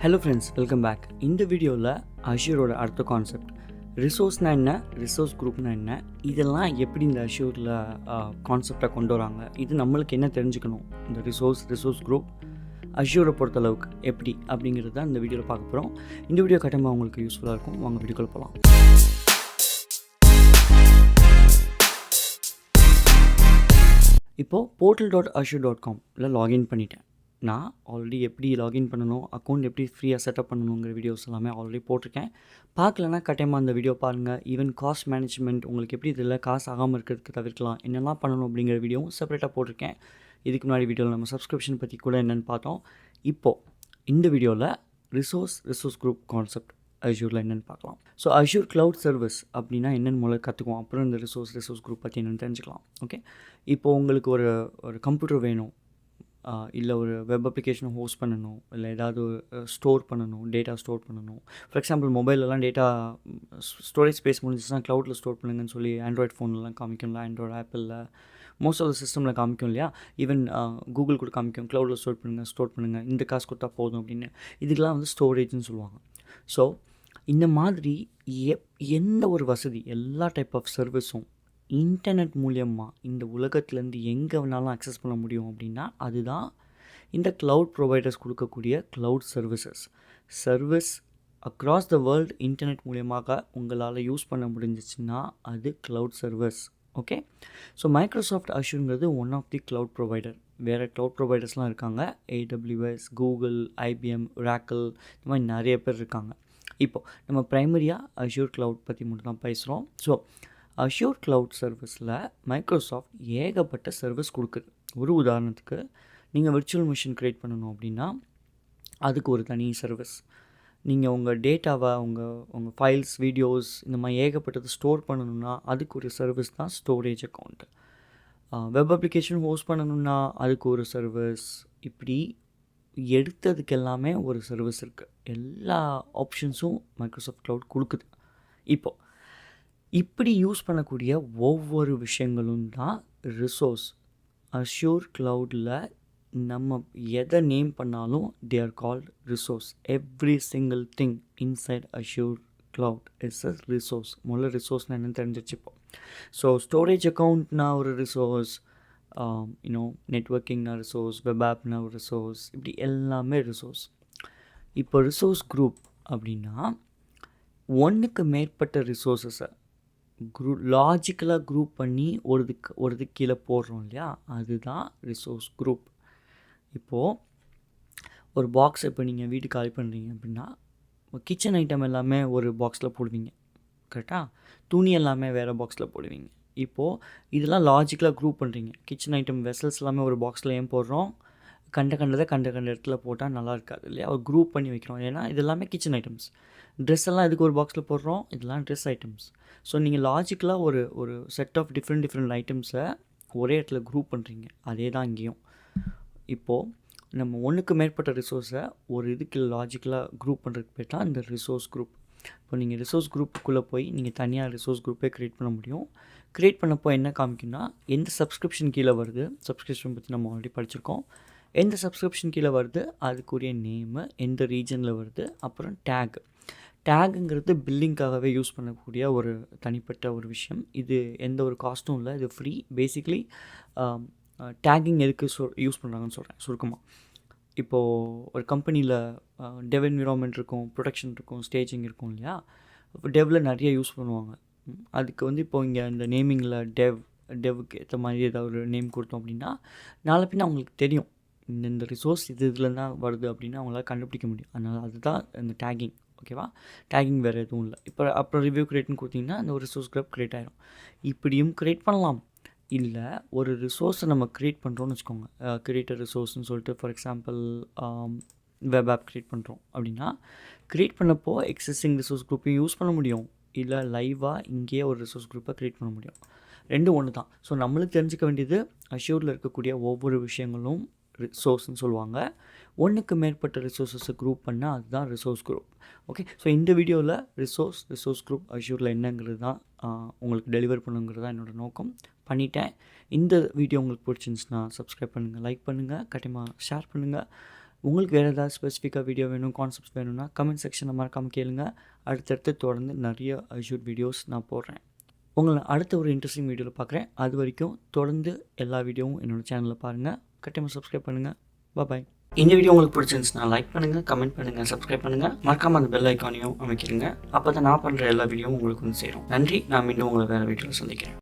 Hello friends, welcome back. இந்த வீடியோவில் அஷ்யூரோட அடுத்த கான்செப்ட் ரிசோர்ஸ்னால் என்ன, ரிசோர்ஸ் குரூப்னால் என்ன, இதெல்லாம் எப்படி இந்த அஷ்யூரில் கான்செப்டை கொண்டு வராங்க, இது நம்மளுக்கு என்ன தெரிஞ்சுக்கணும், இந்த ரிசோர்ஸ் குரூப் அஷ்யூரை பொறுத்தளவுக்கு எப்படி அப்படிங்கிறது தான் இந்த வீடியோவில் பார்க்க போகிறோம். இந்த வீடியோ கட்டமாக உங்களுக்கு யூஸ்ஃபுல்லாக இருக்கும். வாங்க வீடியோக்குள்ள போகலாம். இப்போது portal.azure.com லாகின் பண்ணிட்டேன். நான் ஆல்ரெடி எப்படி லாகின் பண்ணணும், அக்கௌண்ட் எப்படி ஃப்ரீயாக செட்டப் பண்ணணுங்கிற வீடியோஸ் எல்லாமே ஆல்ரெடி போட்டிருக்கேன். பார்க்கலன்னா கட்டாயமாக அந்த வீடியோ பாருங்கள். ஈவன் காஸ்ட் மேனேஜ்மெண்ட் உங்களுக்கு எப்படி இதில் காசு ஆகாமல் இருக்கிறதுக்கு தவிர்க்கலாம், என்னெல்லாம் பண்ணணும் அப்படிங்கிற வீடியோவும் செப்பரேட்டாக போட்டிருக்கேன். இதுக்கு முன்னாடி வீடியோவில் நம்ம சப்ஸ்கிரிப்ஷன் பற்றி கூட என்னென்னு பார்த்தோம். இப்போது இந்த வீடியோவில் ரிசோர்ஸ் குரூப் கான்செப்ட் அஷ்யூரில் என்னென்னு பார்க்கலாம். ஸோ அஷ்யூர் க்ளவுட் சர்வீஸ் அப்படின்னா என்னென்னு முதல்ல கற்றுக்குவோம். அப்புறம் இந்த ரிசோர்ஸ் குரூப் பற்றி என்னென்னு தெரிஞ்சுக்கலாம். ஓகே, இப்போது உங்களுக்கு ஒரு கம்ப்யூட்டர் வேணும், இல்லை ஒரு வெப் அப்ளிகேஷனை ஹோஸ்ட் பண்ணணும், இல்லை ஏதாவது ஸ்டோர் பண்ணணும், டேட்டா ஸ்டோர் பண்ணணும். ஃபார் எக்ஸாம்பிள் மொபைலெலாம் டேட்டா ஸ்டோரேஜ் ஸ்பேஸ் முடிஞ்சிச்சுன்னா க்ளவுடில் ஸ்டோர் பண்ணுங்கன்னு சொல்லி ஆண்ட்ராய்ட் ஃபோன்லாம் காமிக்கும்ல, ஆண்ட்ராய்டு ஆப்பிளில் மோஸ்ட் ஆஃப் த சிஸ்டமில் காமிக்கும் இல்லையா. ஈவன் கூகுள் கூட காமிக்கும், க்ளவுடில் ஸ்டோர் பண்ணுங்கள், இந்த காசு கொடுத்தா போதும் அப்படின்னு. இதுக்கெலாம் வந்து ஸ்டோரேஜ்னு சொல்லுவாங்க. ஸோ இந்த மாதிரி எந்த ஒரு வசதி, எல்லா டைப் ஆஃப் சர்வீஸும் இன்டர்நெட் மூலியமாக இந்த உலகத்துலேருந்து எங்கே வேணாலும் அக்சஸ் பண்ண முடியும் அப்படின்னா அதுதான் இந்த க்ளவுட் ப்ரொவைடர்ஸ் கொடுக்கக்கூடிய cloud service across the world internet மூலியமாக உங்களால் யூஸ் பண்ண முடிஞ்சிச்சுன்னா அது cloud service. Okay, so Microsoft அஷ்யூர்ங்கிறது one of the cloud provider. வேறு க்ளவுட் ப்ரொவைடர்ஸ்லாம் இருக்காங்க, AWS, கூகுள், IBM, Oracle, இந்த மாதிரி நிறைய பேர் இருக்காங்க. இப்போது நம்ம ப்ரைமரியாக அஷ்யூர் க்ளவுட் பற்றி மட்டும் தான் பேசுகிறோம். ஸோ அஷ்யூர் க்ளவுட் சர்வீஸில் மைக்ரோசாஃப்ட் ஏகப்பட்ட சர்வீஸ் கொடுக்குது. ஒரு உதாரணத்துக்கு நீங்கள் விர்ச்சுவல் மிஷின் க்ரியேட் பண்ணணும் அப்படின்னா அதுக்கு ஒரு தனி சர்வீஸ். நீங்கள் உங்கள் டேட்டாவை உங்கள் ஃபைல்ஸ், வீடியோஸ் இந்த மாதிரி ஏகப்பட்டது ஸ்டோர் பண்ணணுன்னா அதுக்கு ஒரு சர்வீஸ் தான் storage account. Web application host பண்ணணுன்னா அதுக்கு ஒரு சர்வீஸ். இப்படி எடுத்ததுக்கு எல்லாமே ஒரு சர்வீஸ் இருக்குது. எல்லா ஆப்ஷன்ஸும் மைக்ரோசாஃப்ட் க்ளவுட் கொடுக்குது. இப்போது இப்படி யூஸ் பண்ணக்கூடிய ஒவ்வொரு விஷயங்களும் தான் ரிசோர்ஸ். அஷ்யூர் க்ளவுடில் நம்ம எதை நேம் பண்ணாலும் they are called resource. Every single thing inside assure cloud is a resource. முதல்ல ரிசோர்ஸ்னால் என்னென்னு தெரிஞ்சு வச்சுப்போம். ஸோ ஸ்டோரேஜ் அக்கௌண்ட்னா ஒரு ரிசோர்ஸ், நெட்வொர்க்கிங்னா ரிசோர்ஸ், வெப் ஆப்னா ஒரு ரிசோர்ஸ், இப்படி எல்லாமே ரிசோர்ஸ். இப்போ ரிசோர்ஸ் குரூப் அப்படின்னா ஒன்றுக்கு மேற்பட்ட ரிசோர்ஸஸை லாஜிக்கலாக குரூப் பண்ணி ஒரு கீழே போடுறோம் இல்லையா, அதுதான் ரிசோர்ஸ் குரூப். இப்போது ஒரு பாக்ஸ், இப்போ நீங்கள் வீட்டு காலி பண்ணுறீங்க அப்படின்னா கிச்சன் ஐட்டம் எல்லாமே ஒரு பாக்ஸில் போடுவீங்க, கரெக்டாக? துணி எல்லாமே வேறு பாக்ஸில் போடுவீங்க. இப்போது இதெல்லாம் லாஜிக்கலாக குரூப் பண்ணுறீங்க. கிச்சன் ஐட்டம் வெசல்ஸ் எல்லாமே ஒரு பாக்ஸில் ஏன் போடுறோம், கண்ட இடத்துல போட்டால் நல்லா இருக்காது இல்லையா, ஒரு குரூப் பண்ணி வைக்கிறோம். ஏன்னா இது எல்லாமே கிச்சன் ஐட்டம்ஸ். ட்ரெஸ் எல்லாம் இதுக்கு ஒரு பாக்ஸில் போடுறோம், இதெல்லாம் ட்ரெஸ் ஐட்டம்ஸ். ஸோ நீங்கள் லாஜிக்கலாக ஒரு செட் ஆஃப் டிஃப்ரெண்ட் ஐட்டம்ஸை ஒரே இடத்துல குரூப் பண்ணுறீங்க. அதே தான் இங்கேயும். இப்போது நம்ம ஒன்றுக்கு மேற்பட்ட ரிசோர்ஸை ஒரு இதுக்கு லாஜிக்கலாக குரூப் பண்ணுறதுக்கு போய்ட்டா இந்த ரிசோர்ஸ் குரூப். இப்போ நீங்கள் ரிசோர்ஸ் குரூப்புக்குள்ளே போய் நீங்கள் தனியாக ரிசோர்ஸ் குரூப்பே க்ரியேட் பண்ண முடியும். க்ரியேட் பண்ணப்போ என்ன காமிக்குன்னா எந்த சப்ஸ்கிரிப்ஷன் கீழே வருது, சப்ஸ்கிரிப்ஷன் பற்றி நம்ம ஆல்ரெடி படிச்சிருக்கோம். எந்த சப்ஸ்கிரிப்ஷன் கீழே வருது, அதுக்குரிய நேமு, எந்த ரீஜனில் வருது, அப்புறம் டேகுங்கிறது பில்லிங்காகவே யூஸ் பண்ணக்கூடிய ஒரு தனிப்பட்ட ஒரு விஷயம். இது எந்த ஒரு காஸ்ட்டும் இல்லை, இது ஃப்ரீ. பேசிக்லி டேகிங் எதுக்கு யூஸ் பண்ணுறாங்கன்னு சொல்கிறேன் சுருக்கமாக. இப்போது ஒரு கம்பெனியில் டெவ் என்விரான்மெண்ட் இருக்கும், ப்ரொடக்ஷன் இருக்கும், ஸ்டேஜிங் இருக்கும் இல்லையா. இப்போ டெவ்வில் நிறைய யூஸ் பண்ணுவாங்க. அதுக்கு வந்து இப்போது இங்கே இந்த நேமிங்கில் டெவ்வுக்கு ஏற்ற மாதிரி ஏதாவது ஒரு நேம் கொடுத்தோம் அப்படின்னா நாளை பின்ன அவங்களுக்கு தெரியும் இந்த ரிசோர்ஸ் இதில் தான் வருது அப்படின்னு அவங்களால கண்டுபிடிக்க முடியும். அதனால் அதுதான் இந்த டேகிங். ஓகேவா, டேகிங் வேறு எதுவும் இல்லை. இப்போ அப்புறம் ரிவ்யூ க்ரியேட்னு கொடுத்தீங்கன்னா அந்த ஒரு ரிசோர்ஸ் குரூப் க்ரியேட் ஆகிடும். இப்படியும் க்ரியேட் பண்ணலாம். இல்லை ஒரு ரிசோர்ஸை நம்ம க்ரியேட் பண்ணுறோன்னு வச்சுக்கோங்க, க்ரியேட்டர் ரிசோர்ஸ்னு சொல்லிட்டு for example web app create பண்ணுறோம் அப்படின்னா க்ரியேட் பண்ணப்போ எக்ஸிஸ்டிங் ரிசோர்ஸ் குரூப்பையும் யூஸ் பண்ண முடியும், இல்லை லைவாக இங்கேயே ஒரு ரிசோர்ஸ் குரூப்பை க்ரியேட் பண்ண முடியும். ரெண்டும் ஒன்று தான். ஸோ நம்மளுக்கு தெரிஞ்சுக்க வேண்டியது அஷ்யூரில் இருக்கக்கூடிய ஒவ்வொரு விஷயங்களும் ரிசோர்ஸ்ன்னு சொல்லுவாங்க. ஒன்றுக்கு மேற்பட்ட ரிசோர்ஸஸை குரூப் பண்ணால் அதுதான் ரிசோர்ஸ் குரூப். ஓகே, ஸோ இந்த வீடியோவில் ரிசோர்ஸ் குரூப் அஷ்யூரில் என்னங்கிறது தான் உங்களுக்கு டெலிவர் பண்ணுங்கிறது தான் என்னோடய நோக்கம். பண்ணிட்டேன். இந்த வீடியோ உங்களுக்கு பிடிச்சிருந்துச்சுன்னா சப்ஸ்கிரைப் பண்ணுங்கள், லைக் பண்ணுங்கள், கண்டிப்பாக ஷேர் பண்ணுங்கள். உங்களுக்கு வேறு ஏதாவது ஸ்பெசிஃபிக்காக வீடியோ வேணும், கான்செப்ட்ஸ் வேணும்னா கமெண்ட் செக்ஷனில் மறக்காமல் கேளுங்க. அடுத்தடுத்து தொடர்ந்து நிறைய ஐஷூட் வீடியோஸ் நான் போடுறேன். உங்களை அடுத்த ஒரு இன்ட்ரெஸ்டிங் வீடியோவில் பார்க்குறேன். அது வரைக்கும் தொடர்ந்து எல்லா வீடியோவும் என்னோடய சேனலில் பாருங்கள். கட்டாயமாக சப்ஸ்கிரைப் பண்ணுங்கள். பாய். இந்த வீடியோ உங்களுக்கு பிடிச்சிருந்துச்சுன்னா லைக் பண்ணுங்கள், கமெண்ட் பண்ணுங்கள், சப்ஸ்கிரைப் பண்ணுங்கள். மறக்காமல் அந்த பெல் ஐக்கானையும் அமைக்கிடுங்க. அப்போ தான் நான் பண்ணுற எல்லா வீடியோவும் உங்களுக்கு வந்து சேரும். நன்றி. நான் மீண்டும் உங்களை வேறு வீடியோவில் சந்திக்கிறேன்.